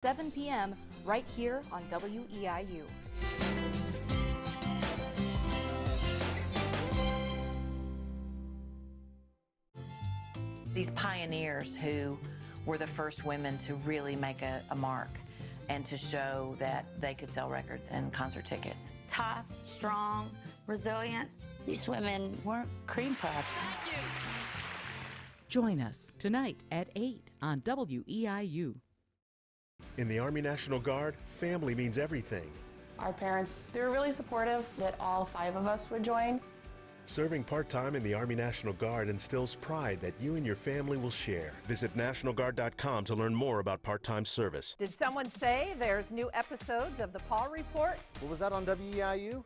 7 p.m. right here on WEIU. These pioneers who were the first women to really make a mark and to show that they could sell records and concert tickets. Tough, strong, resilient. These women weren't cream puffs. Join us tonight at 8 on WEIU. In the Army National Guard, family means everything. Our parents, they were really supportive that all 5 of us would join. Serving part-time in the Army National Guard instills pride that you and your family will share. Visit NationalGuard.com to learn more about part-time service. Did someone say there's new episodes of the Paul Report? What was that on WEIU?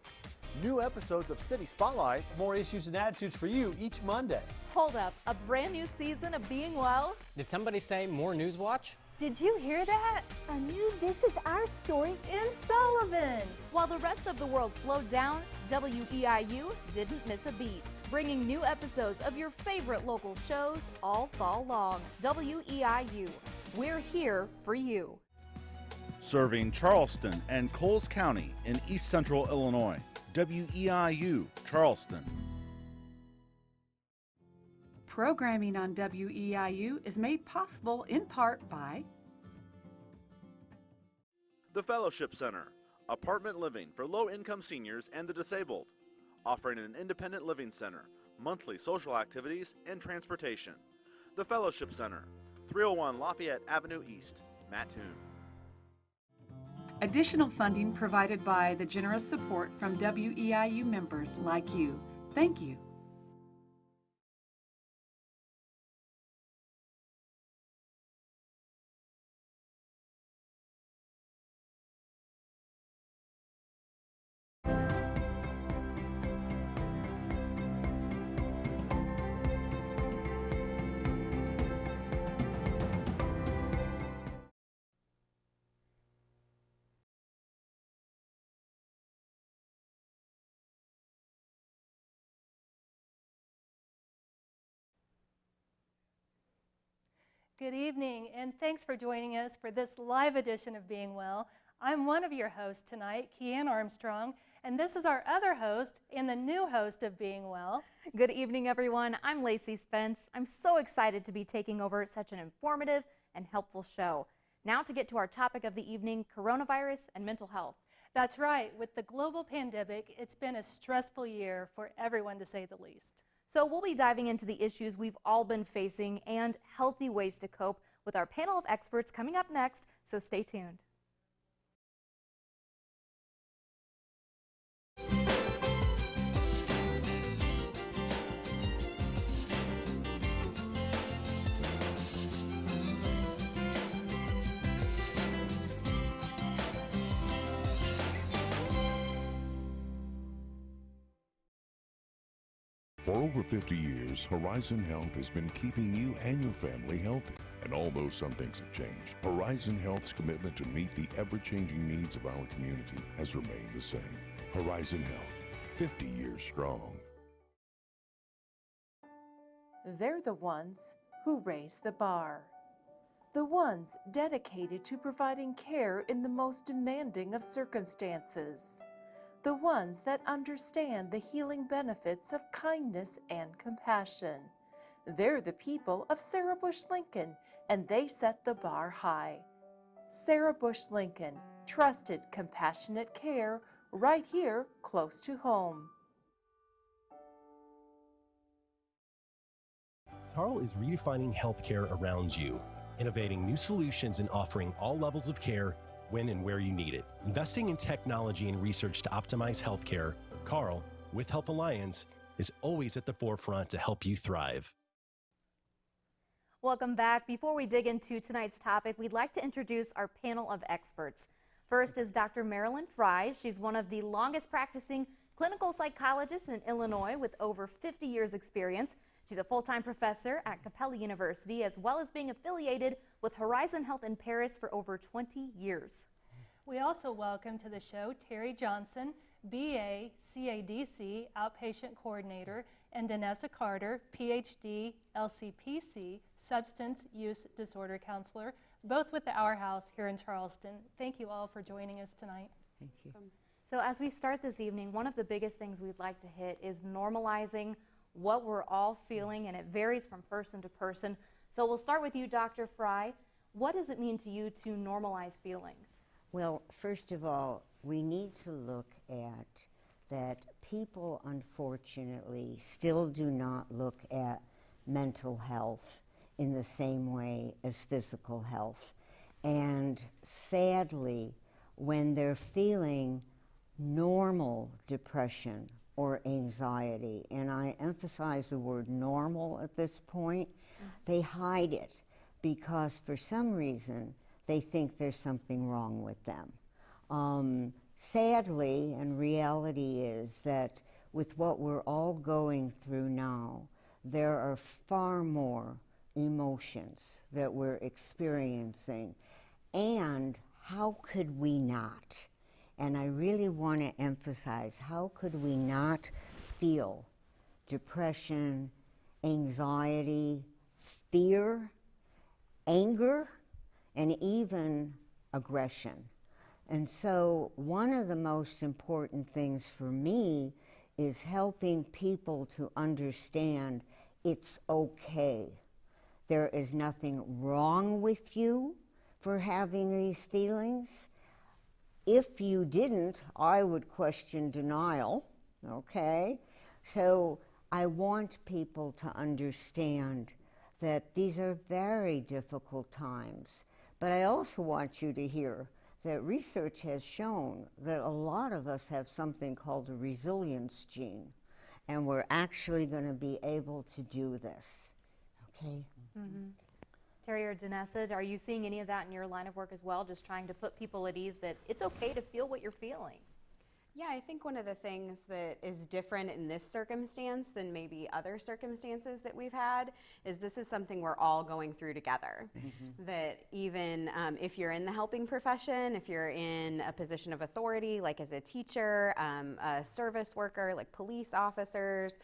New episodes of City Spotlight. More issues and attitudes for you each Monday. Hold up, a brand new season of Being Well? Did somebody say more Newswatch? Did you hear that? A new This Is Our Story in Sullivan. While the rest of the world slowed down, WEIU didn't miss a beat, bringing new episodes of your favorite local shows all fall long. WEIU, we're here for you. Serving Charleston and Coles County in East Central Illinois. WEIU, Charleston. Programming on WEIU is made possible in part by The Fellowship Center, apartment living for low-income seniors and the disabled, offering an independent living center, monthly social activities, and transportation. The Fellowship Center, 301 Lafayette Avenue East, Mattoon. additional funding provided by the generous support from WEIU members like you. Thank you. Good evening, and thanks for joining us for this live edition of Being Well. I'm one of your hosts tonight, Keanne Armstrong, and this is our other host and the new host of Being Well. Good evening, everyone. I'm Lacey Spence. I'm so excited to be taking over such an informative and helpful show. Now to get to our topic of the evening, coronavirus and mental health. That's right. With the global pandemic, it's been a stressful year for everyone, to say the least. So we'll be diving into the issues we've all been facing and healthy ways to cope with our panel of experts coming up next, so stay tuned. For over 50 years, Horizon Health has been keeping you and your family healthy. And although some things have changed, Horizon Health's commitment to meet the ever-changing needs of our community has remained the same. Horizon Health, 50 years strong. They're the ones who raise the bar. The ones dedicated to providing care in the most demanding of circumstances. The ones that understand the healing benefits of kindness and compassion. They're the people of Sarah Bush Lincoln, and they set the bar high. Sarah Bush Lincoln, trusted, compassionate care right here close to home. Carle is redefining healthcare around you, innovating new solutions and offering all levels of care when and where you need it. Investing in technology and research to optimize healthcare, Carle, with Health Alliance, is always at the forefront to help you thrive. Welcome back. Before we dig into tonight's topic, we'd like to introduce our panel of experts. First is Dr. Marilyn Fries. She's one of the longest practicing clinical psychologists in Illinois with over 50 years experience. She's a full-time professor at Capella University, as well as being affiliated with Horizon Health in Paris for over 20 years. We also welcome to the show Terry Johnson, BA, CADC, Outpatient Coordinator, and Danessa Carter, PhD, LCPC, Substance Use Disorder Counselor, both with the Our House here in Charleston. Thank you all for joining us tonight. Thank you. So as we start this evening, one of the biggest things we'd like to hit is normalizing what we're all feeling, and it varies from person to person. So we'll start with you, Dr. Fry. What does it mean to you to normalize feelings? Well, first of all, we need to look at that people, unfortunately, still do not look at mental health in the same way as physical health. And sadly, when they're feeling normal depression or anxiety, and I emphasize the word normal at this point, they hide it because for some reason they think there's something wrong with them. Sadly, and reality is that with what we're all going through now, there are far more emotions that we're experiencing, and how could we not? And I really want to emphasize, how could we not feel depression, anxiety, fear, anger, and even aggression? And so one of the most important things for me is helping people to understand it's okay. There is nothing wrong with you for having these feelings. If you didn't, I would question denial, okay? So I want people to understand that these are very difficult times. But I also want you to hear that research has shown that a lot of us have something called a resilience gene, and we're actually going to be able to do this, okay? Mm-hmm. Terry or Danessa, are you seeing any of that in your line of work as well, just trying to put people at ease that it's okay to feel what you're feeling? Yeah, I think one of the things that is different in this circumstance than maybe other circumstances that we've had is this is something we're all going through together. Mm-hmm. That even if you're in the helping profession, if you're in a position of authority, like as a teacher, a service worker, like police officers,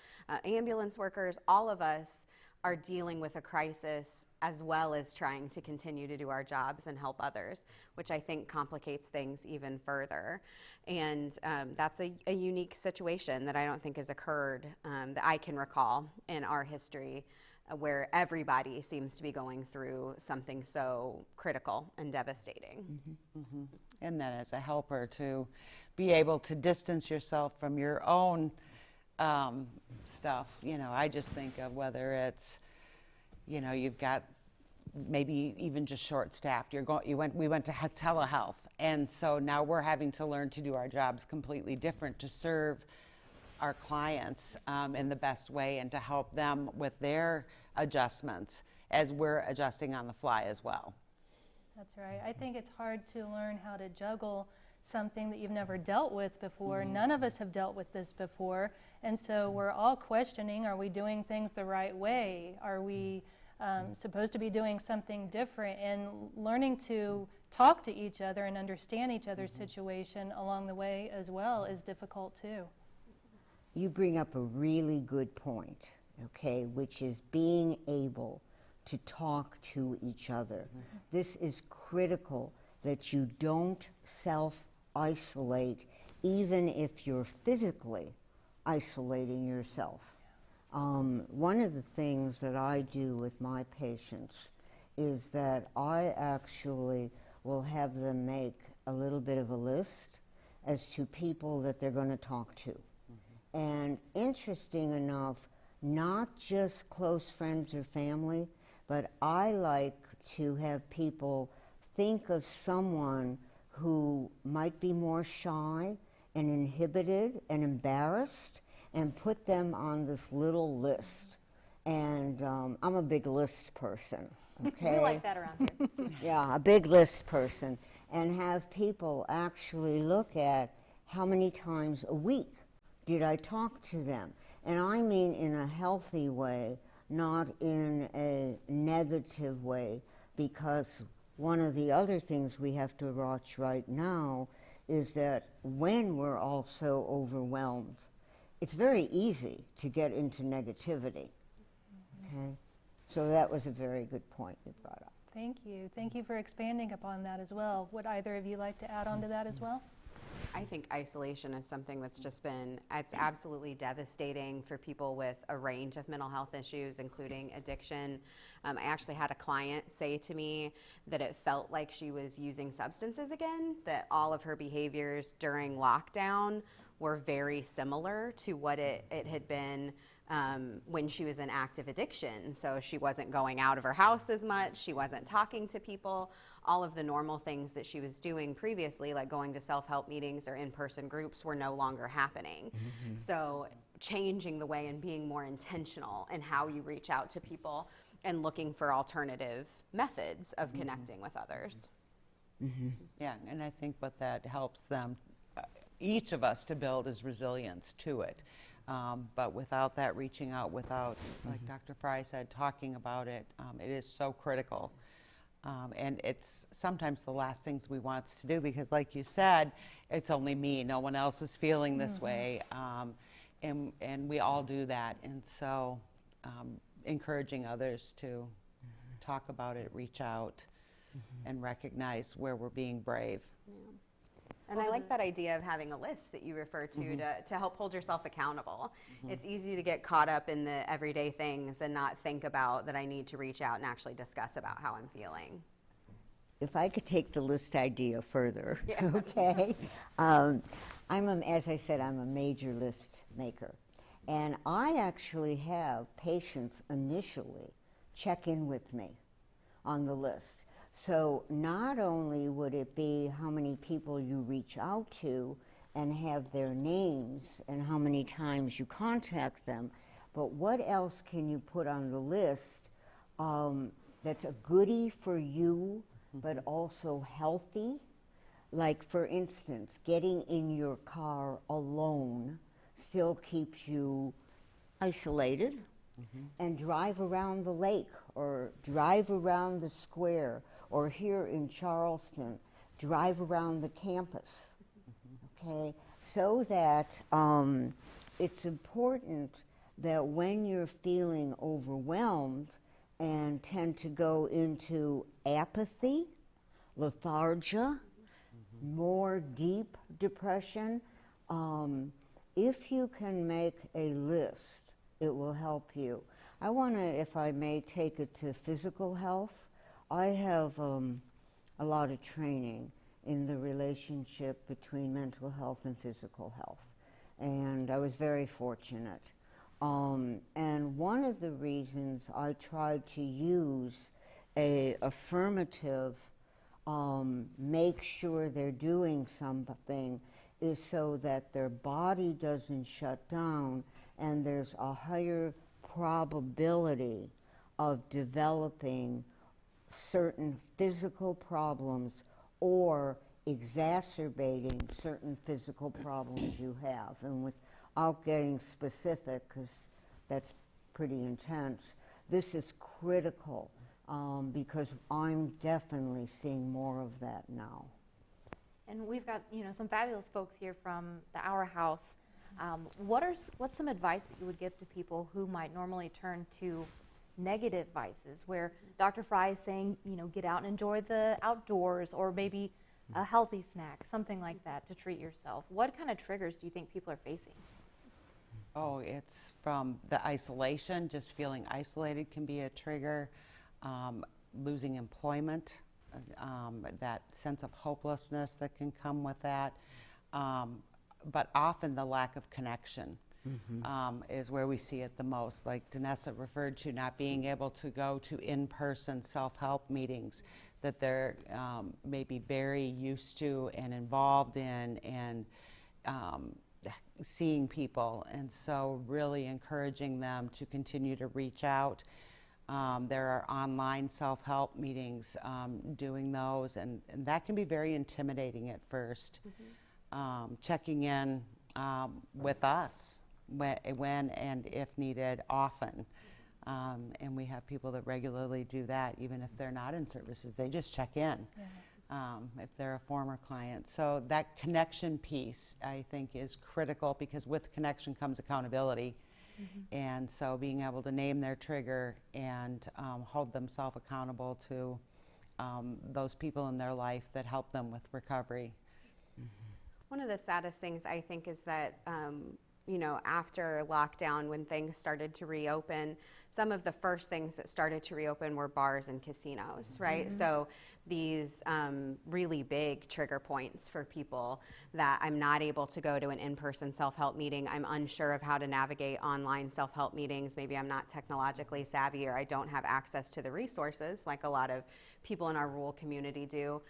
ambulance workers, all of us are dealing with a crisis as well as trying to continue to do our jobs and help others, which I think complicates things even further. And that's a unique situation that I don't think has occurred that I can recall in our history where everybody seems to be going through something so critical and devastating. Mm-hmm. Mm-hmm. And then as a helper to be able to distance yourself from your own stuff, you know, I just think of whether it's, you know, you've got maybe even just short-staffed. We went to telehealth, and so now we're having to learn to do our jobs completely different to serve our clients in the best way and to help them with their adjustments as we're adjusting on the fly as well. That's right. I think it's hard to learn how to juggle something that you've never dealt with before. Mm-hmm. None of us have dealt with this before. And so we're all questioning, are we doing things the right way? Are we supposed to be doing something different? And learning to talk to each other and understand each other's mm-hmm. situation along the way as well is difficult too. You bring up a really good point, okay, which is being able to talk to each other. Mm-hmm. This is critical that you don't self-isolate even if you're physically isolating yourself. One of the things that I do with my patients is that I actually will have them make a little bit of a list as to people that they're going to talk to. Mm-hmm. And interesting enough, not just close friends or family, but I like to have people think of someone who might be more shy and inhibited and embarrassed and put them on this little list. And I'm a big list person, okay? We like that around here. Yeah, a big list person. And have people actually look at how many times a week did I talk to them. And I mean in a healthy way, not in a negative way, because one of the other things we have to watch right now is that when we're all so overwhelmed, it's very easy to get into negativity, okay? So that was a very good point you brought up. Thank you. Thank you for expanding upon that as well. Would either of you like to add on to that as well? I think isolation is something that's just been, it's absolutely devastating for people with a range of mental health issues, including addiction. I actually had a client say to me that it felt like she was using substances again, that all of her behaviors during lockdown were very similar to what it had been when she was in active addiction. So she wasn't going out of her house as much, she wasn't talking to people. All of the normal things that she was doing previously, like going to self-help meetings or in-person groups, were no longer happening. So changing the way and being more intentional in how you reach out to people and looking for alternative methods of connecting with others. Yeah, and I think what that helps them, each of us, to build is resilience to it. But without that reaching out, without, like Dr. Fry said, talking about it, it is so critical. And it's sometimes the last things we want to do, because like you said, it's only me, no one else is feeling this way. And we all do that. And so encouraging others to talk about it, reach out, and recognize where we're being brave. And I like that idea of having a list that you refer to to help hold yourself accountable. It's easy to get caught up in the everyday things and not think about that I need to reach out and actually discuss about how I'm feeling. If I could take the list idea further, Yeah. okay? As I said, I'm a major list maker. And I actually have patients initially check in with me on the list. So not only would it be how many people you reach out to and have their names and how many times you contact them, but what else can you put on the list that's a goodie for you, but also healthy? Like, for instance, getting in your car alone still keeps you isolated, and drive around the lake or drive around the square, or here in Charleston, drive around the campus, okay? So that it's important that when you're feeling overwhelmed and tend to go into apathy, lethargia, more deep depression, if you can make a list, it will help you. I want to, if I may, take it to physical health. I have a lot of training in the relationship between mental health and physical health, and I was very fortunate. And one of the reasons I tried to use a affirmative, make sure they're doing something, is so that their body doesn't shut down and there's a higher probability of developing certain physical problems or exacerbating certain physical problems you have. And without getting specific, because that's pretty intense, this is critical because I'm definitely seeing more of that now. And we've got, some fabulous folks here from the Our House. What's some advice that you would give to people who might normally turn to negative vices, where Dr. Fry is saying, get out and enjoy the outdoors, or maybe a healthy snack, something like that to treat yourself? What kind of triggers do you think people are facing? Oh, it's from the isolation, just feeling isolated can be a trigger, losing employment, that sense of hopelessness that can come with that, but often the lack of connection. Is where we see it the most. Like Danessa referred to, not being able to go to in-person self-help meetings that they're maybe very used to and involved in, and seeing people. And so really encouraging them to continue to reach out. There are online self-help meetings, doing those, and that can be very intimidating at first. Checking in with us when and if needed, often. And we have people that regularly do that, even if they're not in services. They just check in if they're a former client. So that connection piece, I think, is critical, because with connection comes accountability. And so being able to name their trigger and hold themselves accountable to those people in their life that help them with recovery. One of the saddest things I think is that, you know, after lockdown, when things started to reopen, some of the first things that started to reopen were bars and casinos, right? So these really big trigger points for people that I'm not able to go to an in-person self-help meeting. I'm unsure of how to navigate online self-help meetings. Maybe I'm not technologically savvy, or I don't have access to the resources like a lot of people in our rural community do.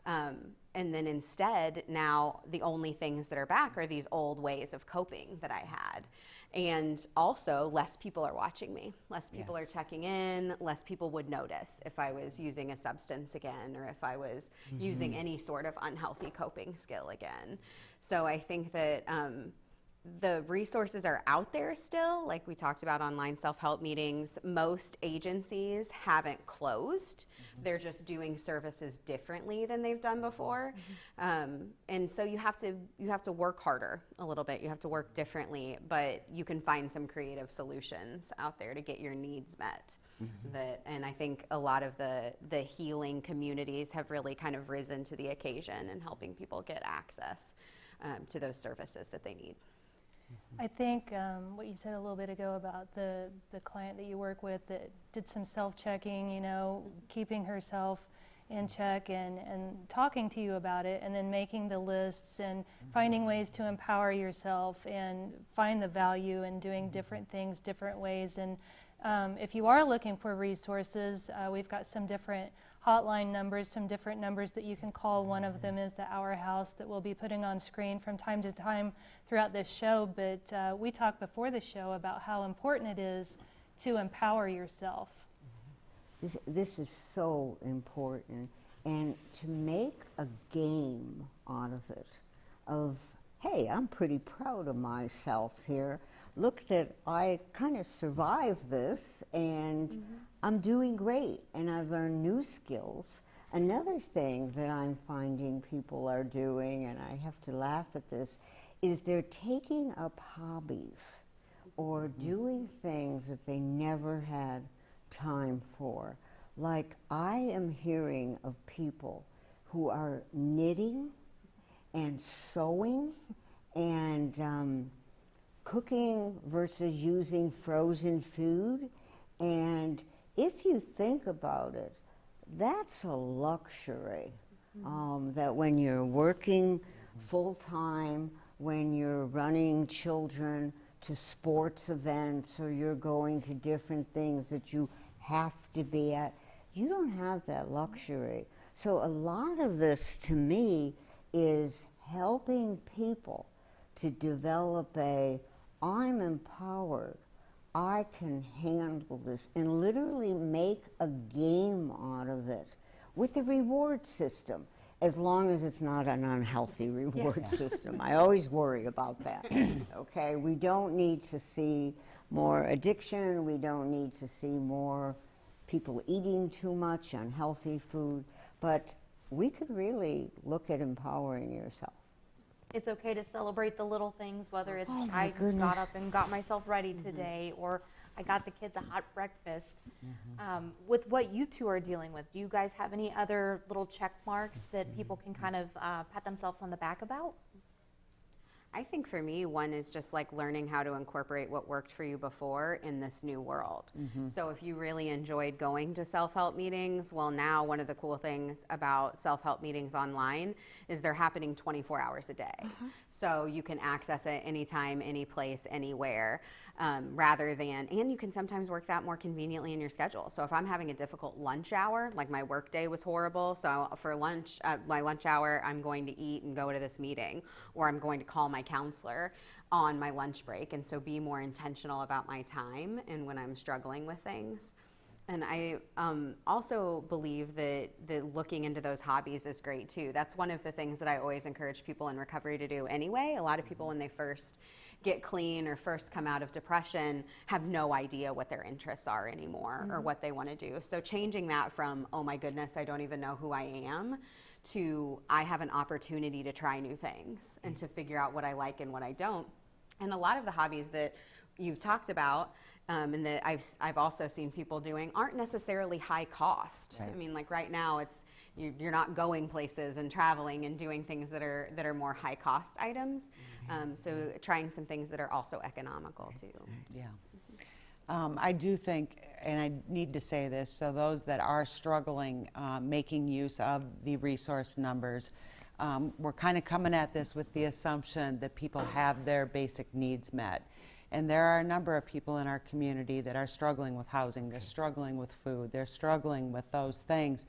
And then instead, now the only things that are back are these old ways of coping that I had. And also, less people are watching me. Less people are checking in. Less people would notice if I was using a substance again, or if I was using any sort of unhealthy coping skill again. So I think that the resources are out there still. Like we talked about, online self-help meetings. Most agencies haven't closed. They're just doing services differently than they've done before. And so you have to work harder a little bit. You have to work differently, but you can find some creative solutions out there to get your needs met. And I think a lot of the healing communities have really kind of risen to the occasion in helping people get access to those services that they need. I think what you said a little bit ago about the client that you work with that did some self-checking, you know, keeping herself in check and talking to you about it, and then making the lists and finding ways to empower yourself and find the value in doing different things different ways. And if you are looking for resources, we've got some different hotline numbers, some different numbers that you can call. One of them is the Our House that we'll be putting on screen from time to time throughout this show. But we talked before the show about how important it is to empower yourself. This is so important. And to make a game out of it, of, hey, I'm pretty proud of myself here. Look that I kind of survived this, and I'm doing great, and I've learned new skills. Another thing that I'm finding people are doing, and I have to laugh at this, is they're taking up hobbies or doing things that they never had time for. Like, I am hearing of people who are knitting and sewing and cooking versus using frozen food. And if you think about it, that's a luxury. That when you're working full-time, when you're running children to sports events, or you're going to different things that you have to be at, you don't have that luxury. So a lot of this, to me, is helping people to develop I'm empowered, I can handle this, and literally make a game out of it with the reward system, as long as it's not an unhealthy reward system. I always worry about that. Okay, we don't need to see more addiction, we don't need to see more people eating too much unhealthy food, but we could really look at empowering yourself. It's okay to celebrate the little things, whether it's my I goodness. got up and got myself ready today, or I got the kids a hot breakfast. With what you two are dealing with, do you guys have any other little check marks that people can kind of pat themselves on the back about? I think for me, one is just like learning how to incorporate what worked for you before in this new world. So if you really enjoyed going to self-help meetings, well, now one of the cool things about self-help meetings online is they're happening 24 hours a day. So you can access it anytime, any place, anywhere, rather than, and you can sometimes work that more conveniently in your schedule. So if I'm having a difficult lunch hour, like my work day was horrible, so for lunch, my lunch hour, I'm going to eat and go to this meeting, or I'm going to call my counselor on my lunch break, and so be more intentional about my time and when I'm struggling with things. And I also believe that looking into those hobbies is great too. That's one of the things that I always encourage people in recovery to do anyway. A lot of people, when they first get clean or first come out of depression, have no idea what their interests are anymore or what they want to do. So changing that from, oh my goodness, I don't even know who I am, to I have an opportunity to try new things and to figure out what I like and what I don't. And a lot of the hobbies that you've talked about, and that I've also seen people doing, aren't necessarily high cost. Right. I mean, like right now, it's you're not going places and traveling and doing things that are more high cost items. So trying some things that are also economical too. Yeah. I do think, and I need to say this, so those that are struggling making use of the resource numbers, we're kind of coming at this with the assumption that people have their basic needs met. And there are a number of people in our community that are struggling with housing, they're struggling with food, they're struggling with those things.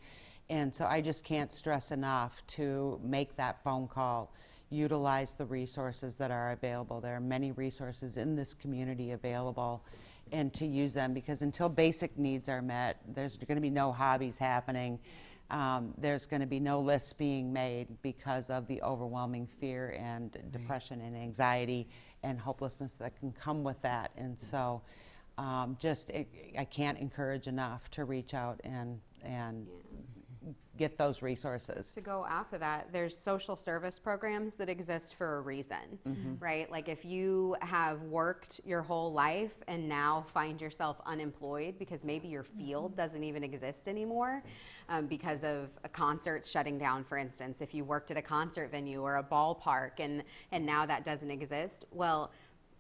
And so I just can't stress enough to make that phone call, utilize the resources that are available. There are many resources in this community available, and to use them, because until basic needs are met, there's going to be no hobbies happening. There's going to be no lists being made because of the overwhelming fear and depression and anxiety and hopelessness that can come with that. And so I can't encourage enough to reach out and get those resources. To go off of that, there's social service programs that exist for a reason, right? Like if you have worked your whole life and now find yourself unemployed because maybe your field doesn't even exist anymore because of concerts shutting down, for instance, if you worked at a concert venue or a ballpark and now that doesn't exist, well,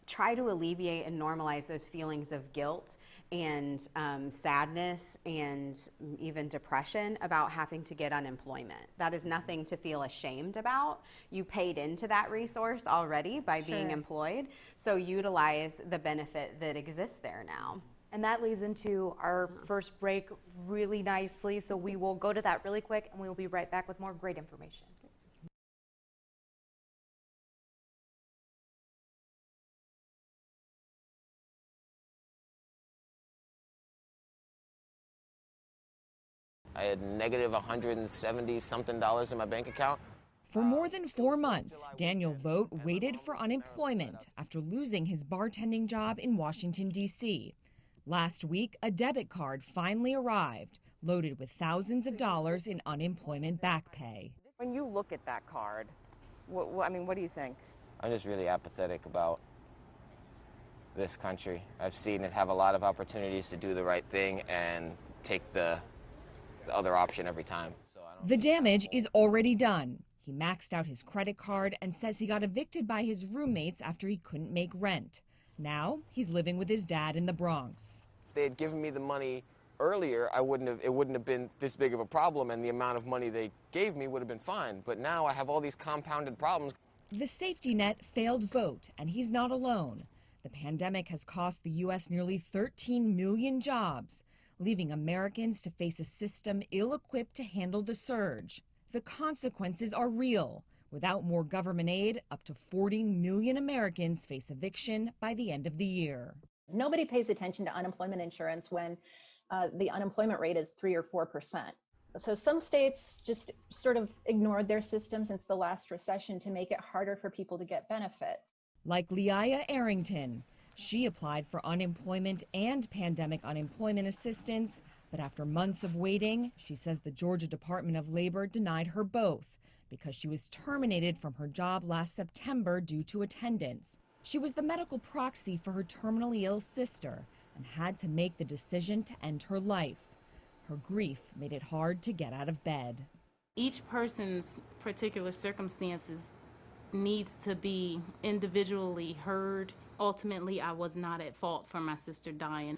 try to alleviate and normalize those feelings of guilt and sadness and even depression about having to get unemployment. That is nothing to feel ashamed about. You paid into that resource already by being employed, so utilize the benefit that exists there now. And that leads into our first break really nicely, so we will go to that really quick and we will be right back with more great information. I had negative $170-something in my bank account. For more than 4 months, Daniel Vogt waited for unemployment after losing his bartending job in Washington, D.C. Last week, a debit card finally arrived, loaded with thousands of dollars in unemployment back pay. When you look at that card, what do you think? I'm just really apathetic about this country. I've seen it have a lot of opportunities to do the right thing and take the other option every time. The damage is already done. He maxed out his credit card and says he got evicted by his roommates after he couldn't make rent. Now he's living with his dad in the Bronx. If they had given me the money earlier, it wouldn't have been this big of a problem, and the amount of money they gave me would have been fine. But now I have all these compounded problems. The safety net failed Vogt, and he's not alone. The pandemic has cost the U.S. nearly 13 million jobs, leaving Americans to face a system ill-equipped to handle the surge. The consequences are real. Without more government aid, up to 40 million Americans face eviction by the end of the year. Nobody pays attention to unemployment insurance when the unemployment rate is 3 or 4%. So some states just sort of ignored their system since the last recession to make it harder for people to get benefits. Like Leah Arrington. She applied for unemployment and pandemic unemployment assistance, but after months of waiting, she says the Georgia Department of Labor denied her both because she was terminated from her job last September due to attendance. She was the medical proxy for her terminally ill sister and had to make the decision to end her life. Her grief made it hard to get out of bed. Each person's particular circumstances needs to be individually heard. Ultimately, I was not at fault for my sister dying,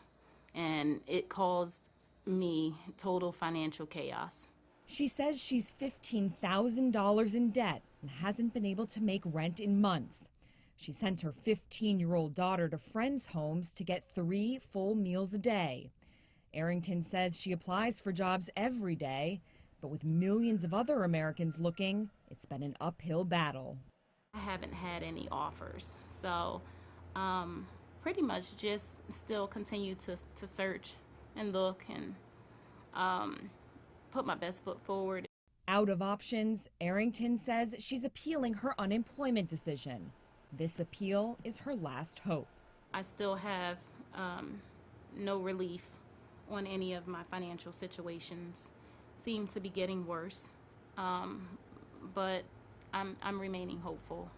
and it caused me total financial chaos. She says she's $15,000 in debt and hasn't been able to make rent in months. She sends her 15-year-old daughter to friends' homes to get 3 full meals a day. Arrington says she applies for jobs every day, but with millions of other Americans looking, it's been an uphill battle. I haven't had any offers, so pretty much just still continue to search and look and put my best foot forward. Out of options, Arrington says she's appealing her unemployment decision. This appeal is her last hope. I still have no relief on any of my financial situations. Seem to be getting worse, but I'm remaining hopeful.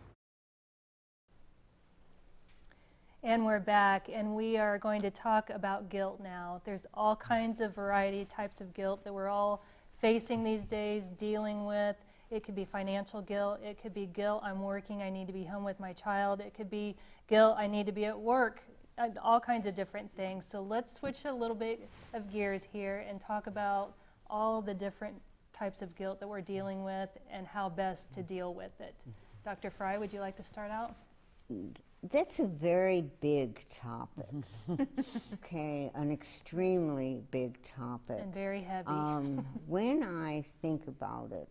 And we're back, and we are going to talk about guilt now. There's all kinds of variety types of guilt that we're all facing these days, dealing with. It could be financial guilt. It could be guilt, I'm working, I need to be home with my child. It could be guilt, I need to be at work. All kinds of different things. So let's switch a little bit of gears here and talk about all the different types of guilt that we're dealing with and how best to deal with it. Dr. Fry, would you like to start out? That's a very big topic. Okay, an extremely big topic. And very heavy. When I think about it,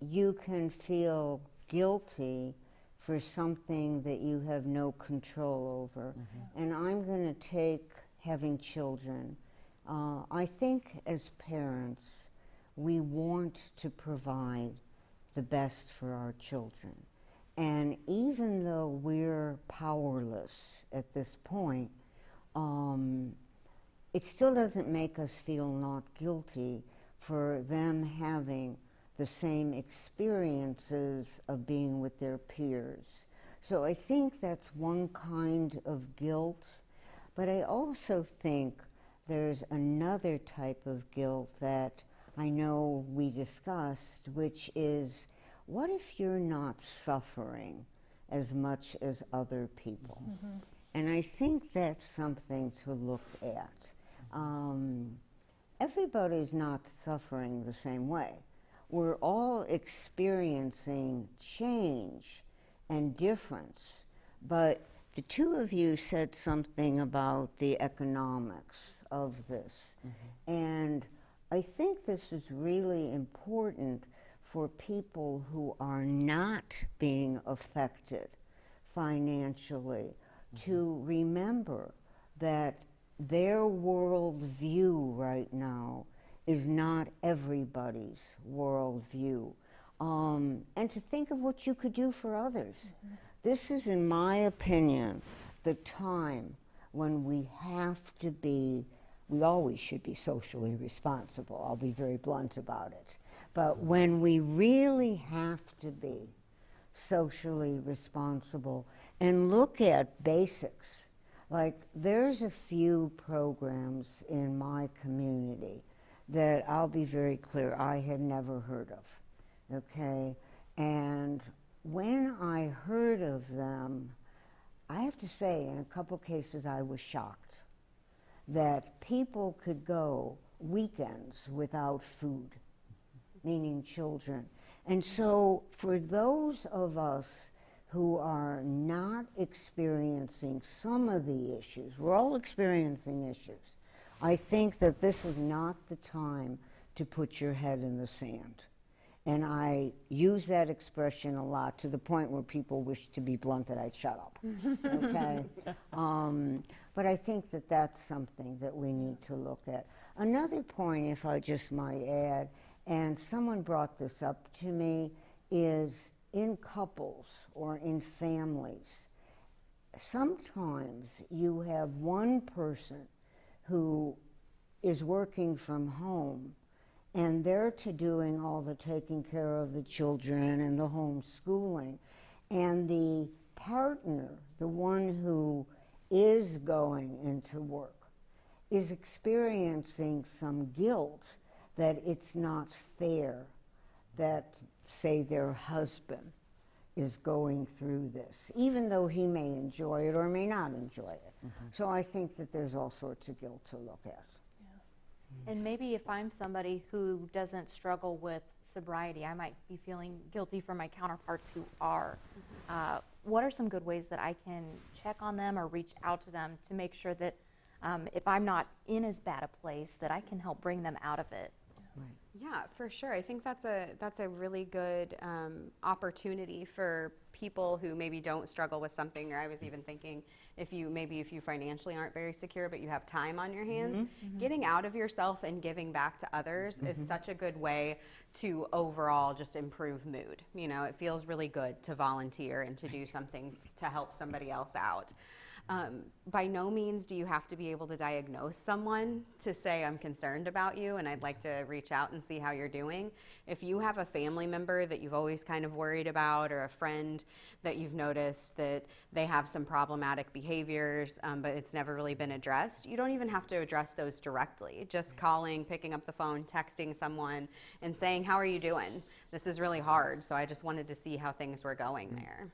you can feel guilty for something that you have no control over. And I'm going to take having children. I think as parents, we want to provide the best for our children. And even though we're powerless at this point, it still doesn't make us feel not guilty for them having the same experiences of being with their peers. So I think that's one kind of guilt, but I also think there's another type of guilt that I know we discussed, which is, what if you're not suffering as much as other people? And I think that's something to look at. Everybody's not suffering the same way. We're all experiencing change and difference, but the two of you said something about the economics of this. And I think this is really important for people who are not being affected financially to remember that their worldview right now is not everybody's worldview. And to think of what you could do for others. This is, in my opinion, the time when we have to be, we always should be socially responsible. I'll be very blunt about it. But when we really have to be socially responsible and look at basics, like there's a few programs in my community that I'll be very clear, I had never heard of, okay? And when I heard of them, I have to say, in a couple cases, I was shocked that people could go weekends without food, meaning children. And so for those of us who are not experiencing some of the issues, we're all experiencing issues, I think that this is not the time to put your head in the sand. And I use that expression a lot to the point where people wish to be blunt that I'd shut up, okay? But I think that that's something that we need to look at. Another point, if I just might add, and someone brought this up to me, is in couples or in families, sometimes you have one person who is working from home and they're doing all the taking care of the children and the homeschooling, and the partner, the one who is going into work, is experiencing some guilt that it's not fair that, say, their husband is going through this, even though he may enjoy it or may not enjoy it. So I think that there's all sorts of guilt to look at. And maybe if I'm somebody who doesn't struggle with sobriety, I might be feeling guilty for my counterparts who are. What are some good ways that I can check on them or reach out to them to make sure that if I'm not in as bad a place, that I can help bring them out of it? Yeah, for sure. I think that's a really good opportunity for people who maybe don't struggle with something. Or I was even thinking, if you financially aren't very secure, but you have time on your hands, getting out of yourself and giving back to others is such a good way to overall just improve mood. You know, it feels really good to volunteer and to do something to help somebody else out. By no means do you have to be able to diagnose someone to say, I'm concerned about you and I'd like to reach out and see how you're doing. If you have a family member that you've always kind of worried about, or a friend that you've noticed that they have some problematic behaviors, but it's never really been addressed, you don't even have to address those directly. Just calling, picking up the phone, texting someone, and saying, how are you doing? This is really hard, so I just wanted to see how things were going there.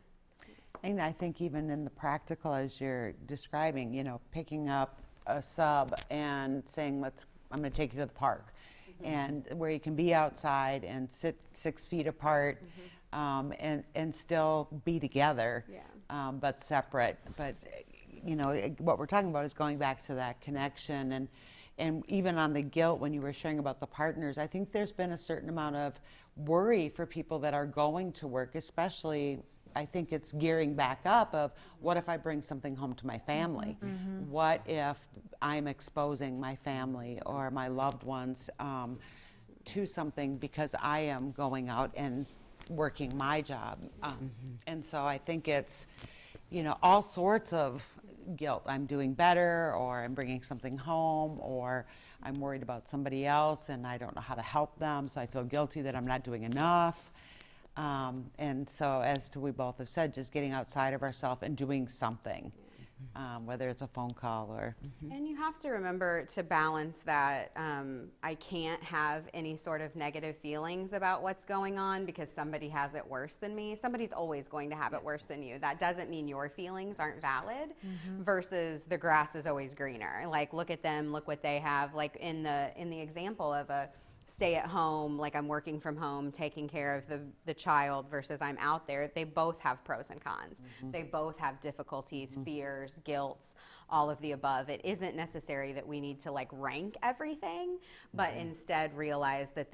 And I think even in the practical, as you're describing, you know, picking up a sub and saying, I'm going to take you to the park, and where you can be outside and sit 6 feet apart, and still be together, but separate. But, you know, what we're talking about is going back to that connection. And even on the guilt, when you were sharing about the partners, I think there's been a certain amount of worry for people that are going to work, especially, I think it's gearing back up of, what if I bring something home to my family? What if I'm exposing my family or my loved ones to something because I am going out and working my job? And so I think it's, you know, all sorts of guilt. I'm doing better, or I'm bringing something home, or I'm worried about somebody else and I don't know how to help them, so I feel guilty that I'm not doing enough. And so, as we both have said, just getting outside of ourselves and doing something, whether it's a phone call or... And you have to remember to balance that I can't have any sort of negative feelings about what's going on because somebody has it worse than me. Somebody's always going to have it worse than you. That doesn't mean your feelings aren't valid, versus the grass is always greener. Like, look at them, look what they have. Like in the example of a stay at home, like I'm working from home, taking care of the child versus I'm out there, they both have pros and cons. They both have difficulties, fears, guilts, all of the above. It isn't necessary that we need to like rank everything, but instead realize that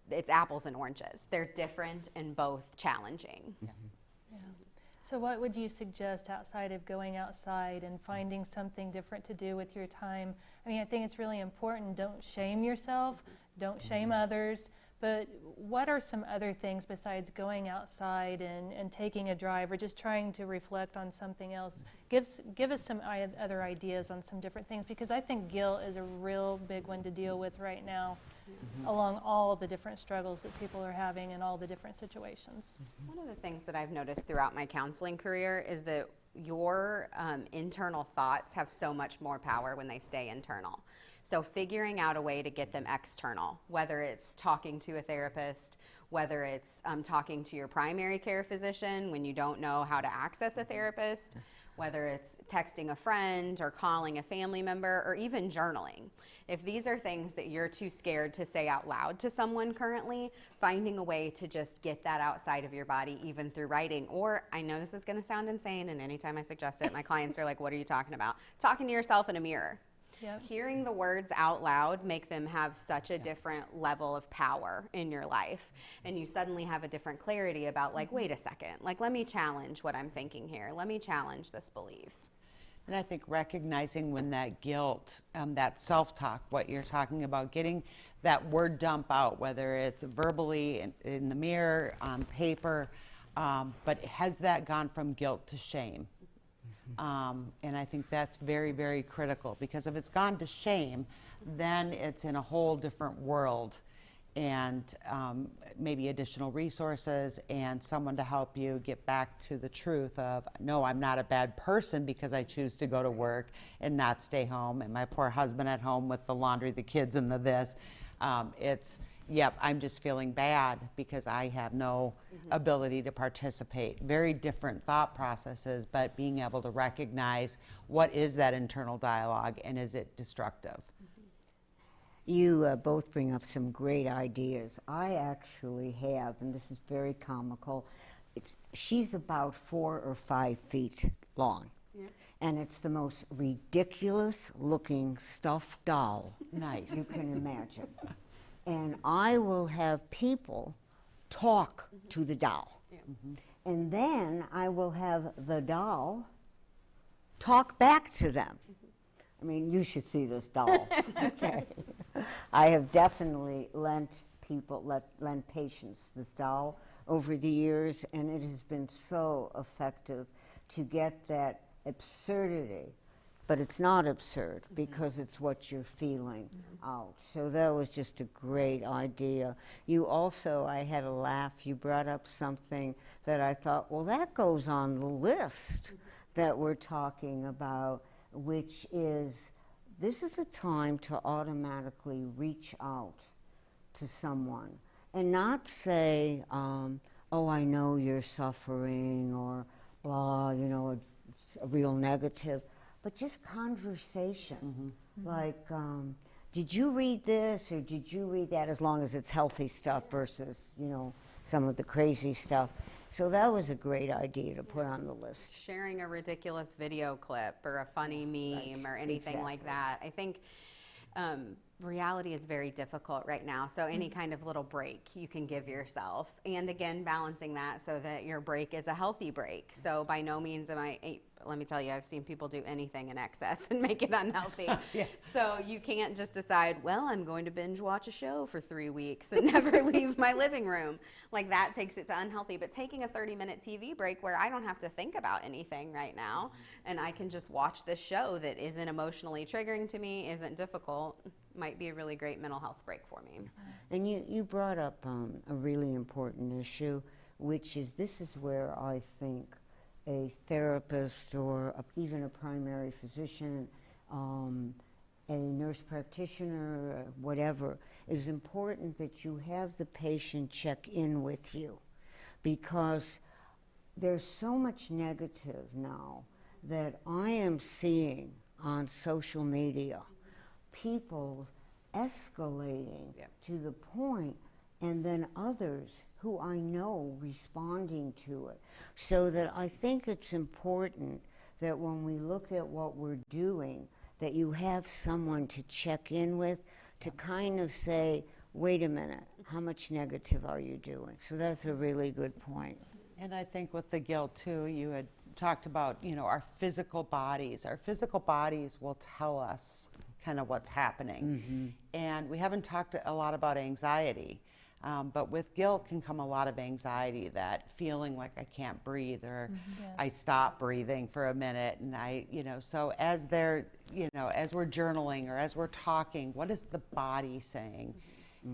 it's apples and oranges. They're different and both challenging. So what would you suggest outside of going outside and finding something different to do with your time? I mean, I think it's really important. Don't shame yourself. Don't shame others. But what are some other things besides going outside and taking a drive or just trying to reflect on something else? Give us some other ideas on some different things, because I think guilt is a real big one to deal with right now, along all the different struggles that people are having in all the different situations. One of the things that I've noticed throughout my counseling career is that your internal thoughts have so much more power when they stay internal. So figuring out a way to get them external, whether it's talking to a therapist, whether it's talking to your primary care physician when you don't know how to access a therapist, whether it's texting a friend or calling a family member, or even journaling. If these are things that you're too scared to say out loud to someone currently, finding a way to just get that outside of your body, even through writing. Or, I know this is going to sound insane, and anytime I suggest it, my clients are like, what are you talking about? Talking to yourself in a mirror. Hearing the words out loud make them have such a different level of power in your life, and you suddenly have a different clarity about, like, wait a second, like, let me challenge what I'm thinking here. Let me challenge this belief. And I think recognizing when that guilt, that self-talk, what you're talking about, getting that word dump out, whether it's verbally in the mirror, on paper, but has that gone from guilt to shame? And I think that's very, very critical, because if it's gone to shame, then it's in a whole different world, and maybe additional resources and someone to help you get back to the truth of, no, I'm not a bad person because I choose to go to work and not stay home, and my poor husband at home with the laundry, the kids, and the this. It's, yep, I'm just feeling bad because I have no ability to participate. Very different thought processes, but being able to recognize what is that internal dialogue and is it destructive? You both bring up some great ideas. I actually have, and this is very comical, she's about 4 or 5 feet long. And it's the most ridiculous looking stuffed doll you can imagine. And I will have people talk to the doll. And then I will have the doll talk back to them. I mean, you should see this doll. Okay. I have definitely lent patients this doll over the years, and it has been so effective to get that absurdity but it's not absurd because it's what you're feeling out. So that was just a great idea. You also, I had a laugh, you brought up something that I thought, well, that goes on the list that we're talking about, which is this is the time to automatically reach out to someone and not say, oh, I know you're suffering, or blah, you know, a real negative, but just conversation. Like, did you read this or did you read that, as long as it's healthy stuff versus, you know, some of the crazy stuff. So that was a great idea to put on the list. Sharing a ridiculous video clip or a funny meme or anything like that. I think reality is very difficult right now, so any kind of little break you can give yourself, and again, balancing that so that your break is a healthy break. So by no means am I, let me tell you, I've seen people do anything in excess and make it unhealthy. So you can't just decide, well, I'm going to binge watch a show for 3 weeks and never leave my living room. Like, that takes it to unhealthy. But taking a 30-minute TV break where I don't have to think about anything right now, and I can just watch this show that isn't emotionally triggering to me, isn't difficult, might be a really great mental health break for me. And you brought up a really important issue, which is, this is where I think a therapist or even a primary physician, a nurse practitioner, whatever, is important that you have the patient check in with you, because there's so much negative now that I am seeing on social media, people escalating to the point, and then others who I know responding to it. So that I think it's important that when we look at what we're doing, that you have someone to check in with, to kind of say, wait a minute, how much negative are you doing? So that's a really good point. And I think with the guilt too, you had talked about, you know, our physical bodies. Our physical bodies will tell us kind of what's happening. And we haven't talked a lot about anxiety. But with guilt can come a lot of anxiety, that feeling like I can't breathe, or I stop breathing for a minute, and so as they're, as we're journaling or as we're talking, what is the body saying?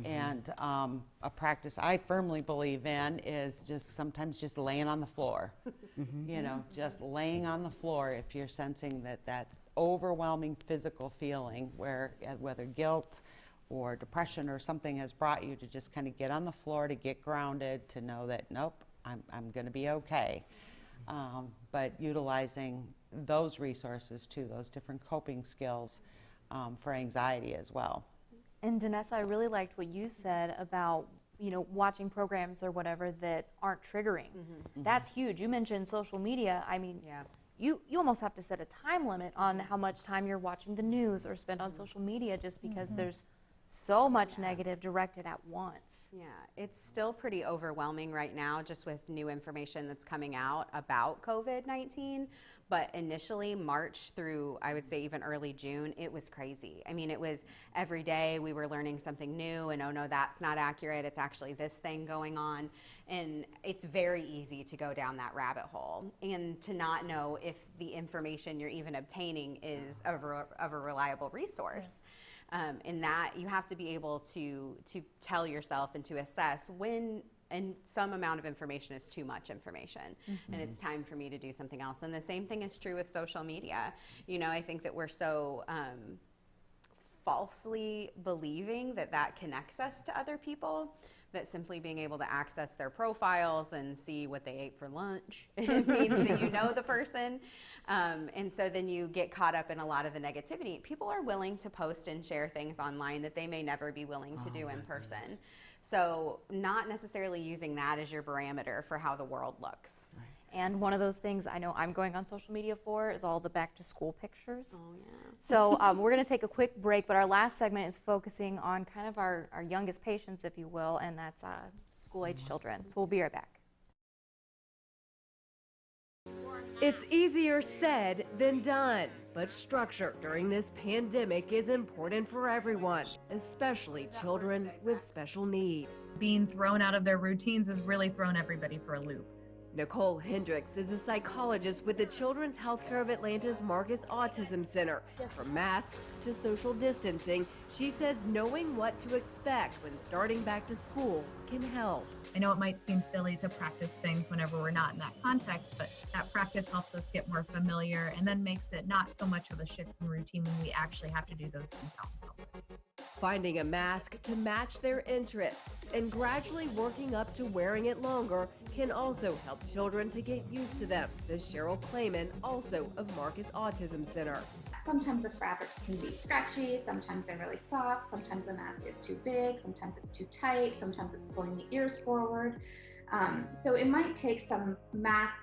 And a practice I firmly believe in is sometimes just laying on the floor, just laying on the floor if you're sensing that overwhelming physical feeling whether guilt or depression or something has brought you, to just kind of get on the floor, to get grounded, to know that, nope, I'm going to be okay. But utilizing those resources too, those different coping skills for anxiety as well. And Danessa, I really liked what you said about, watching programs or whatever that aren't triggering. That's huge. You mentioned social media. I mean, you almost have to set a time limit on how much time you're watching the news or spend on social media, just because there's so much negative directed at once. Yeah, it's still pretty overwhelming right now, just with new information that's coming out about COVID-19. But initially, March through, I would say even early June, it was crazy. I mean, it was every day we were learning something new, and oh no, that's not accurate. It's actually this thing going on. And it's very easy to go down that rabbit hole and to not know if the information you're even obtaining is of a reliable resource. In that you have to be able to tell yourself and to assess when some amount of information is too much information, and it's time for me to do something else. And the same thing is true with social media. I think that we're so falsely believing that connects us to other people, that simply being able to access their profiles and see what they ate for lunch, it means that you know the person. And so then you get caught up in a lot of the negativity. People are willing to post and share things online that they may never be willing to do in person. So not necessarily using that as your barometer for how the world looks. And one of those things I know I'm going on social media for is all the back to school pictures. Oh, yeah. So we're going to take a quick break, but our last segment is focusing on kind of our youngest patients, if you will, and that's school-age children. So we'll be right back. It's easier said than done, but structure during this pandemic is important for everyone, especially children with special needs. Being thrown out of their routines has really thrown everybody for a loop. Nicole Hendricks is a psychologist with the Children's Healthcare of Atlanta's Marcus Autism Center. From masks to social distancing, she says knowing what to expect when starting back to school can help. I know it might seem silly to practice things whenever we're not in that context, but that practice helps us get more familiar and then makes it not so much of a shift in routine when we actually have to do those things out in public. Finding a mask to match their interests and gradually working up to wearing it longer can also help children to get used to them, says Cheryl Clayman, also of Marcus Autism Center. Sometimes the fabrics can be scratchy, sometimes they're really soft, sometimes the mask is too big, sometimes it's too tight, sometimes it's pulling the ears forward. So it might take some mask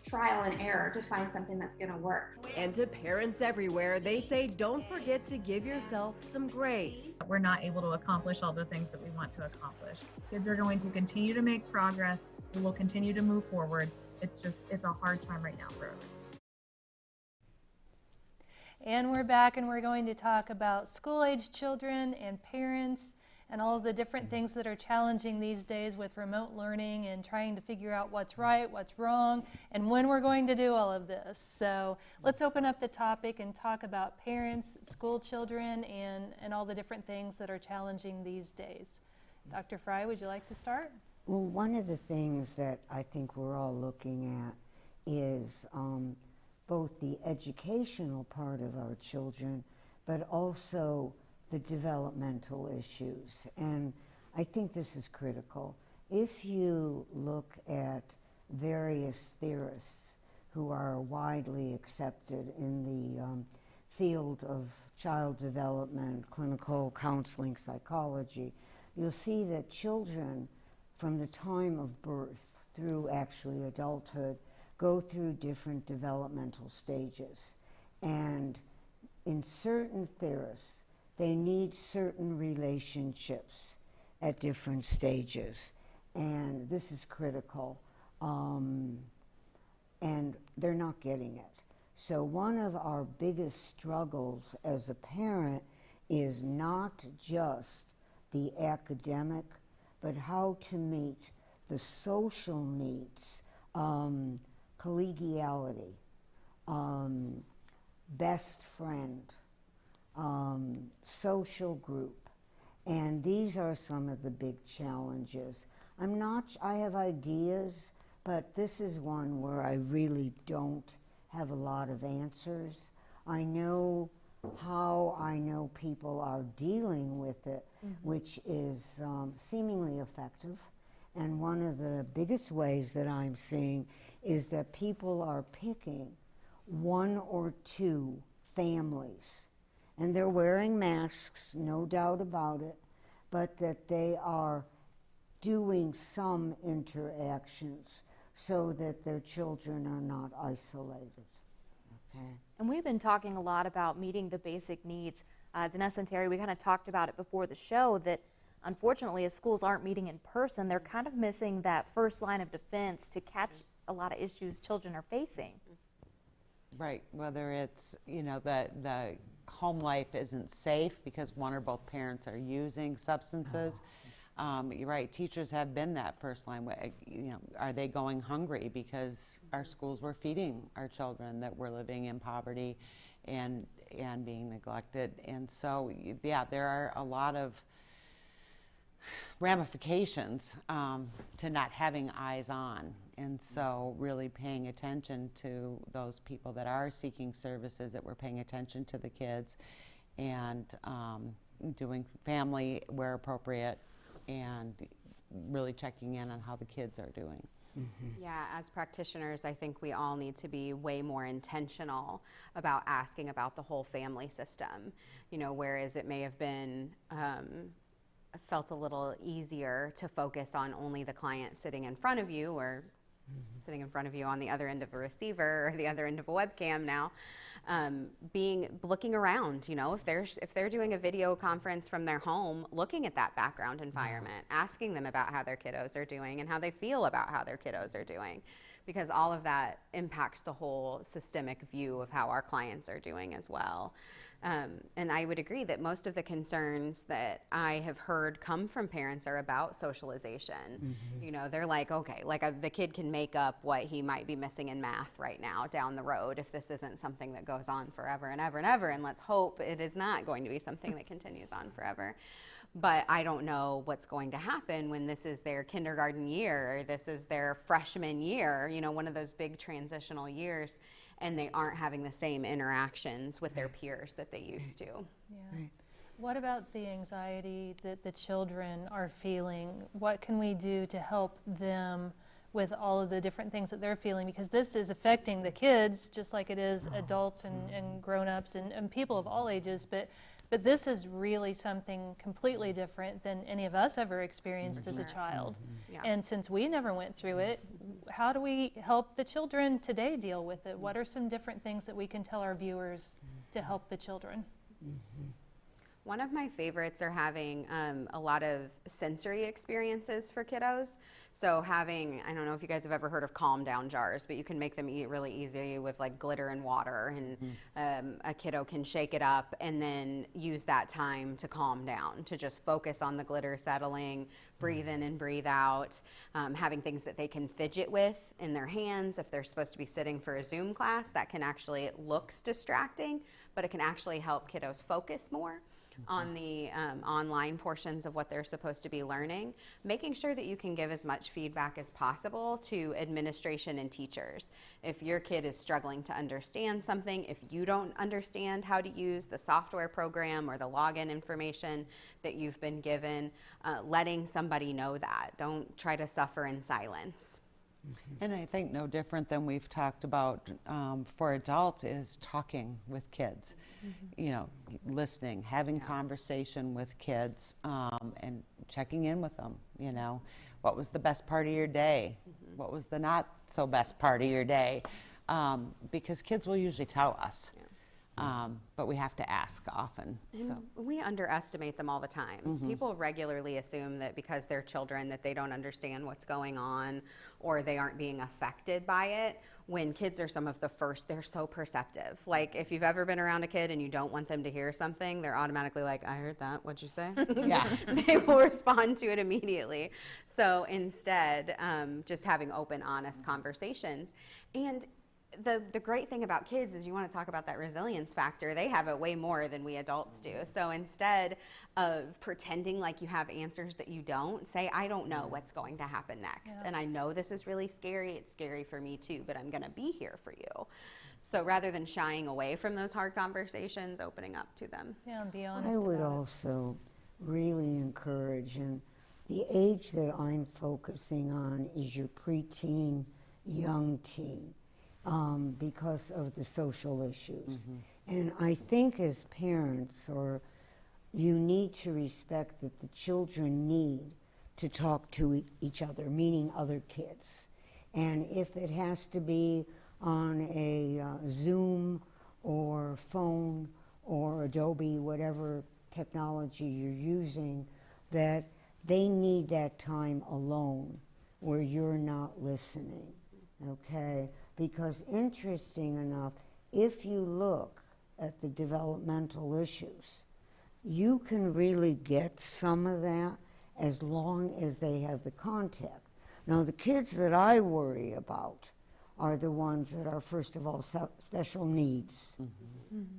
trial and error to find something that's going to work. And to parents everywhere, they say don't forget to give yourself some grace. We're not able to accomplish all the things that we want to accomplish. Kids are going to continue to make progress. We will continue to move forward. It's a hard time right now for everyone. And we're back, and we're going to talk about school-age children and parents and all of the different things that are challenging these days with remote learning and trying to figure out what's right, what's wrong, and when we're going to do all of this. So let's open up the topic and talk about parents, school children, and all the different things that are challenging these days. Dr. Fry, would you like to start? Well, one of the things that I think we're all looking at is both the educational part of our children, but also the developmental issues. And I think this is critical. If you look at various theorists who are widely accepted in the field of child development, clinical counseling, psychology, you'll see that children from the time of birth through actually adulthood go through different developmental stages. And in certain theorists, they need certain relationships at different stages. And this is critical. And they're not getting it. So one of our biggest struggles as a parent is not just the academic, but how to meet the social needs, collegiality, best friend, social group. And these are some of the big challenges. I have ideas, but this is one where I really don't have a lot of answers. I know people are dealing with it, which is seemingly effective. And one of the biggest ways that I'm seeing is that people are picking one or two families. And they're wearing masks, no doubt about it, but that they are doing some interactions so that their children are not isolated. Okay. And we've been talking a lot about meeting the basic needs. Danessa and Terry, we kind of talked about it before the show that unfortunately, as schools aren't meeting in person, they're kind of missing that first line of defense to catch a lot of issues children are facing. Right, whether it's, the home life isn't safe because one or both parents are using substances. You're right, teachers have been that first line. Are they going hungry because our schools were feeding our children that were living in poverty and being neglected? And so, yeah, there are a lot of ramifications to not having eyes on. And so really paying attention to those people that are seeking services, that we're paying attention to the kids and doing family where appropriate and really checking in on how the kids are doing. Yeah, as practitioners, I think we all need to be way more intentional about asking about the whole family system. Whereas it may have been felt a little easier to focus on only the client sitting in front of you or sitting in front of you on the other end of a receiver or the other end of a webcam now, looking around, if they're doing a video conference from their home, looking at that background environment, asking them about how their kiddos are doing and how they feel about how their kiddos are doing, because all of that impacts the whole systemic view of how our clients are doing as well. And I would agree that most of the concerns that I have heard come from parents are about socialization. They're like, okay, the kid can make up what he might be missing in math right now down the road if this isn't something that goes on forever and ever and ever. And let's hope it is not going to be something that continues on forever. But I don't know what's going to happen when this is their kindergarten year or this is their freshman year, you know, one of those big transitional years, and they aren't having the same interactions with their peers that they used to. Yeah. What about the anxiety that the children are feeling? What can we do to help them with all of the different things that they're feeling? Because this is affecting the kids just like it is adults and grown-ups and people of all ages, but this is really something completely different than any of us ever experienced as a child. Yeah. And since we never went through it, how do we help the children today deal with it? What are some different things that we can tell our viewers to help the children? One of my favorites are having a lot of sensory experiences for kiddos. So having, I don't know if you guys have ever heard of calm down jars, but you can make them eat really easy with like glitter and water, and a kiddo can shake it up and then use that time to calm down, to just focus on the glitter settling, breathe in and breathe out, having things that they can fidget with in their hands. If they're supposed to be sitting for a Zoom class, that can actually, it looks distracting, but it can actually help kiddos focus more on the online portions of what they're supposed to be learning, making sure that you can give as much feedback as possible to administration and teachers. If your kid is struggling to understand something, if you don't understand how to use the software program or the login information that you've been given, letting somebody know that. Don't try to suffer in silence. And I think no different than we've talked about for adults is talking with kids, you know, listening, having conversation with kids, and checking in with them, you know. What was the best part of your day? What was the not so best part of your day? Because kids will usually tell us. But we have to ask often. And we underestimate them all the time. People regularly assume that because they're children that they don't understand what's going on or they aren't being affected by it, when kids are some of the first, they're so perceptive. Like if you've ever been around a kid and you don't want them to hear something, they're automatically like, I heard that, what'd you say? Yeah. They will respond to it immediately. So instead, just having open, honest conversations. And the great thing about kids is you want to talk about that resilience factor. They have it way more than we adults do. So instead of pretending like you have answers that you don't, say, I don't know what's going to happen next. And I know this is really scary. It's scary for me too, but I'm going to be here for you. So rather than shying away from those hard conversations, opening up to them. Yeah, and be honest I would about also really encourage, and the age that I'm focusing on is your preteen, young teen. Because of the social issues. And I think as parents, or you need to respect that the children need to talk to each other, meaning other kids. And if it has to be on a Zoom or phone or Adobe, whatever technology you're using, that they need that time alone where you're not listening, okay? Because interesting enough, if you look at the developmental issues, you can really get some of that as long as they have the contact. Now, the kids that I worry about are the ones that are, first of all, special needs,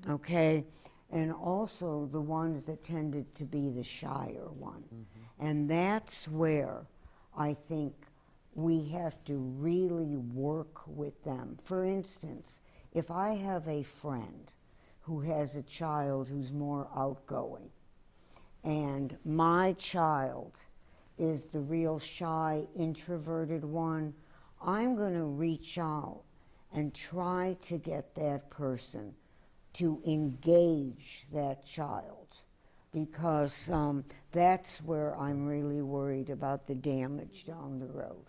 okay? And also the ones that tended to be the shyer one. And that's where I think we have to really work with them. For instance, if I have a friend who has a child who's more outgoing, and my child is the real shy, introverted one, I'm going to reach out and try to get that person to engage that child, because that's where I'm really worried about the damage down the road.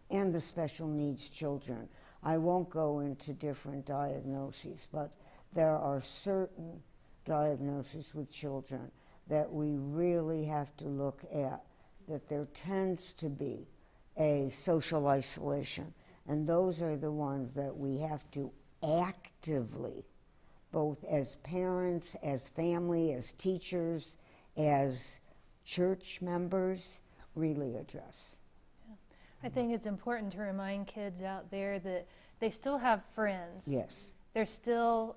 And the special needs children. I won't go into different diagnoses, but there are certain diagnoses with children that we really have to look at, that there tends to be a social isolation. And those are the ones that we have to actively, both as parents, as family, as teachers, as church members, really address. I think it's important to remind kids out there that they still have friends. Yes. They're still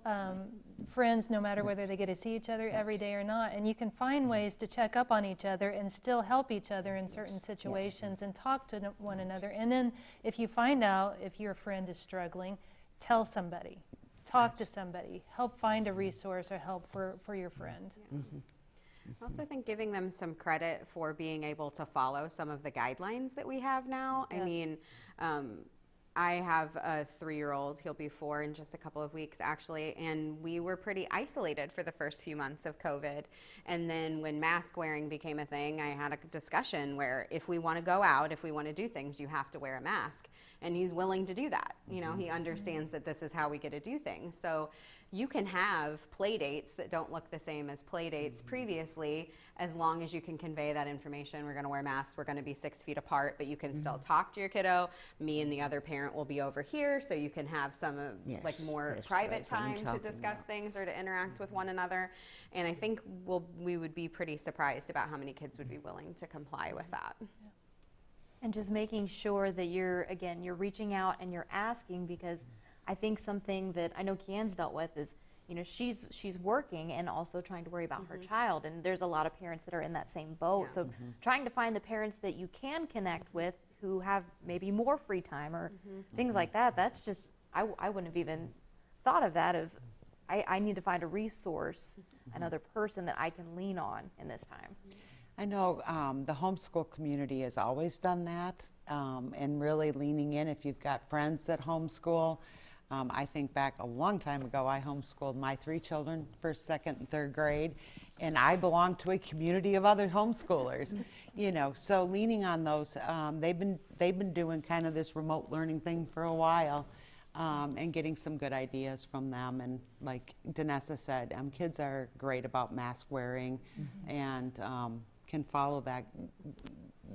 friends no matter whether they get to see each other every day or not. And you can find ways to check up on each other and still help each other in certain situations and talk to one another. And then if you find out if your friend is struggling, tell somebody, talk to somebody, help find a resource or help for your friend. I also think giving them some credit for being able to follow some of the guidelines that we have now. I mean, I have a 3-year-old, he'll be 4 in just a couple of weeks actually, and we were pretty isolated for the first few months of COVID. And then when mask wearing became a thing, I had a discussion where if we want to go out, if we want to do things, you have to wear a mask. And he's willing to do that. You know, he understands that this is how we get to do things. So you can have play dates that don't look the same as play dates previously, as long as you can convey that information. We're going to wear masks, we're going to be 6 feet apart, but you can still talk to your kiddo. Me and the other parent will be over here, so you can have some like more private time to discuss things or to interact with one another. And I think we would be pretty surprised about how many kids would be willing to comply with that. And just making sure that you're reaching out and you're asking, because I think something that I know Kian's dealt with is, you know, she's working and also trying to worry about her child, and there's a lot of parents that are in that same boat. So trying to find the parents that you can connect with who have maybe more free time or things like that, that's just, I wouldn't have even thought of that. I need to find a resource, another person that I can lean on in this time. I know the homeschool community has always done that, and really leaning in if you've got friends that homeschool. I think back a long time ago, I homeschooled my 3 children, 1st, 2nd, and 3rd grade, and I belong to a community of other homeschoolers. You know, so leaning on those, they've been doing kind of this remote learning thing for a while, and getting some good ideas from them. And like Danessa said, kids are great about mask wearing, and can follow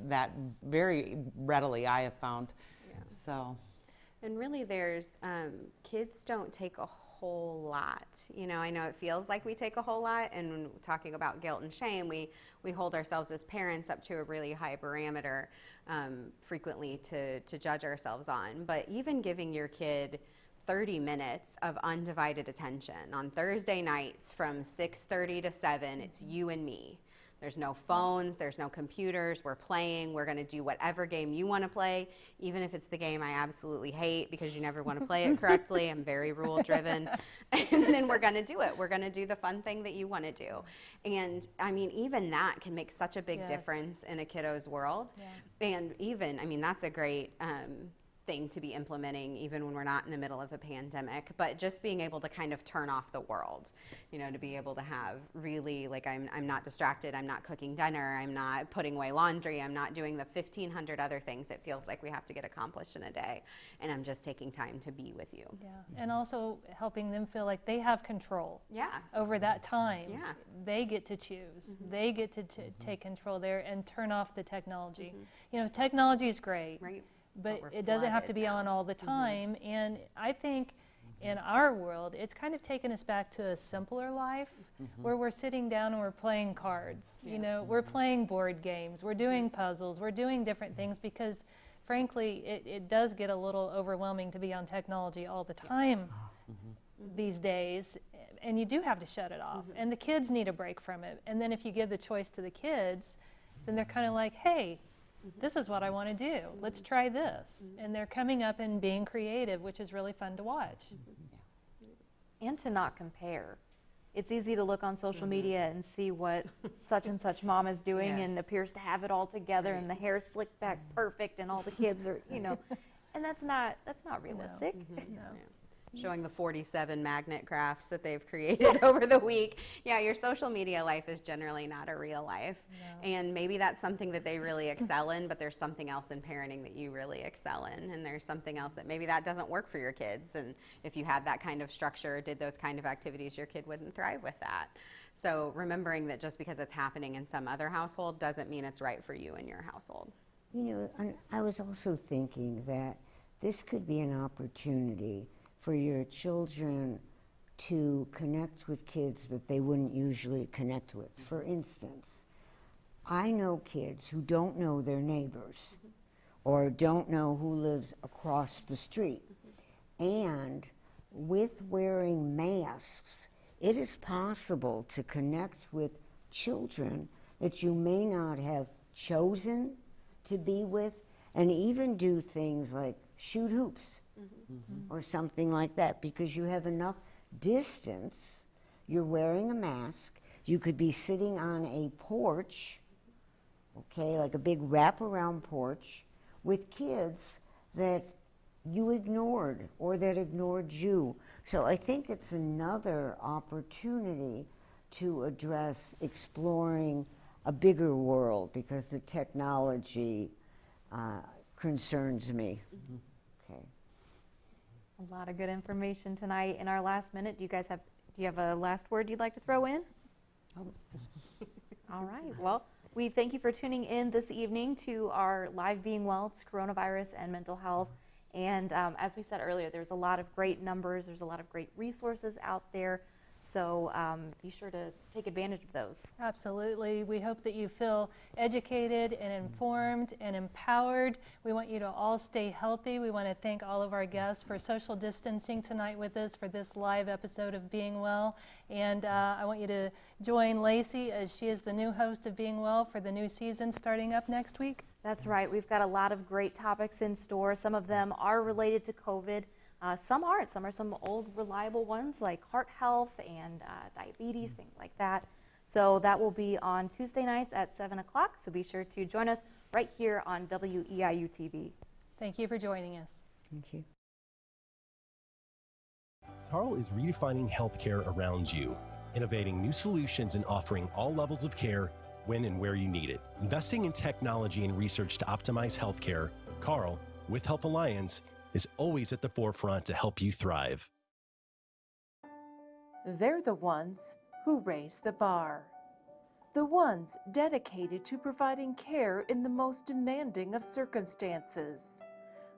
that very readily, I have found. So. And really there's, kids don't take a whole lot. You know, I know it feels like we take a whole lot, and when talking about guilt and shame, we hold ourselves as parents up to a really high parameter frequently to judge ourselves on. But even giving your kid 30 minutes of undivided attention on Thursday nights from 6:30 to 7, it's you and me. There's no phones, there's no computers, we're playing, we're gonna do whatever game you wanna play, even if it's the game I absolutely hate because you never wanna play it correctly. I'm very rule driven. And then we're gonna do it. We're gonna do the fun thing that you wanna do. And I mean, even that can make such a big difference in a kiddo's world. And even, I mean, that's a great thing to be implementing even when we're not in the middle of a pandemic, but just being able to kind of turn off the world, you know, to be able to have really, like, I'm not distracted, I'm not cooking dinner, I'm not putting away laundry, I'm not doing the 1,500 other things it feels like we have to get accomplished in a day, and I'm just taking time to be with you. And also helping them feel like they have control over that time. They get to choose. They get to take control there and turn off the technology. You know, technology is great. But it doesn't have to be on all the time. And I think in our world, it's kind of taken us back to a simpler life where we're sitting down and we're playing cards. You know, we're playing board games, we're doing puzzles, we're doing different things, because frankly, it does get a little overwhelming to be on technology all the time these days. And you do have to shut it off. And the kids need a break from it. And then if you give the choice to the kids, then they're kind of like, hey, this is what I want to do. Let's try this. And they're coming up and being creative, which is really fun to watch. And to not compare. It's easy to look on social media and see what such and such mom is doing and appears to have it all together and the hair slicked back perfect and all the kids are, you know, and that's not realistic. No. Showing the 47 magnet crafts that they've created over the week. Yeah, your social media life is generally not a real life. And maybe that's something that they really excel in, but there's something else in parenting that you really excel in. And there's something else that maybe that doesn't work for your kids. And if you had that kind of structure, did those kind of activities, your kid wouldn't thrive with that. So remembering that just because it's happening in some other household doesn't mean it's right for you in your household. You know, I was also thinking that this could be an opportunity for your children to connect with kids that they wouldn't usually connect with. For instance, I know kids who don't know their neighbors or don't know who lives across the street. And with wearing masks, it is possible to connect with children that you may not have chosen to be with, and even do things like shoot hoops or something like that, because you have enough distance. You're wearing a mask. You could be sitting on a porch, okay, like a big wraparound porch, with kids that you ignored or that ignored you. So I think it's another opportunity to address exploring a bigger world, because the technology concerns me. Okay. A lot of good information tonight. In our last minute, do you have a last word you'd like to throw in? All right. Well, we thank you for tuning in this evening to our live Being Well. It's coronavirus and mental health. And as we said earlier, there's a lot of great numbers. There's a lot of great resources out there. So be sure to take advantage of those. Absolutely. We hope that you feel educated and informed and empowered. We want you to all stay healthy. We want to thank all of our guests for social distancing tonight with us for this live episode of Being Well. And I want you to join Lacey as she is the new host of Being Well for the new season starting up next week. That's right. We've got a lot of great topics in store. Some of them are related to COVID. Some aren't. Some are some old reliable ones like heart health and diabetes, things like that. So that will be on Tuesday nights at 7 o'clock. So be sure to join us right here on WEIU TV. Thank you for joining us. Thank you. Carle is redefining healthcare around you, innovating new solutions and offering all levels of care when and where you need it. Investing in technology and research to optimize healthcare, Carle, with Health Alliance, is always at the forefront to help you thrive. They're the ones who raise the bar. The ones dedicated to providing care in the most demanding of circumstances.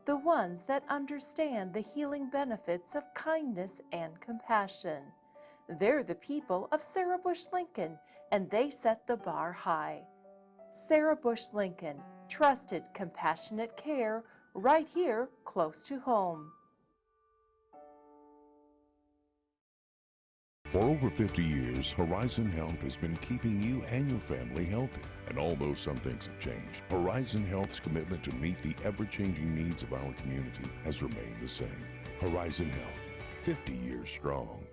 The ones that understand the healing benefits of kindness and compassion. They're the people of Sarah Bush Lincoln, and they set the bar high. Sarah Bush Lincoln, trusted, compassionate care right here close to home. For over 50 years, Horizon Health has been keeping you and your family healthy. And although some things have changed, Horizon Health's commitment to meet the ever-changing needs of our community has remained the same. Horizon Health, 50 years strong.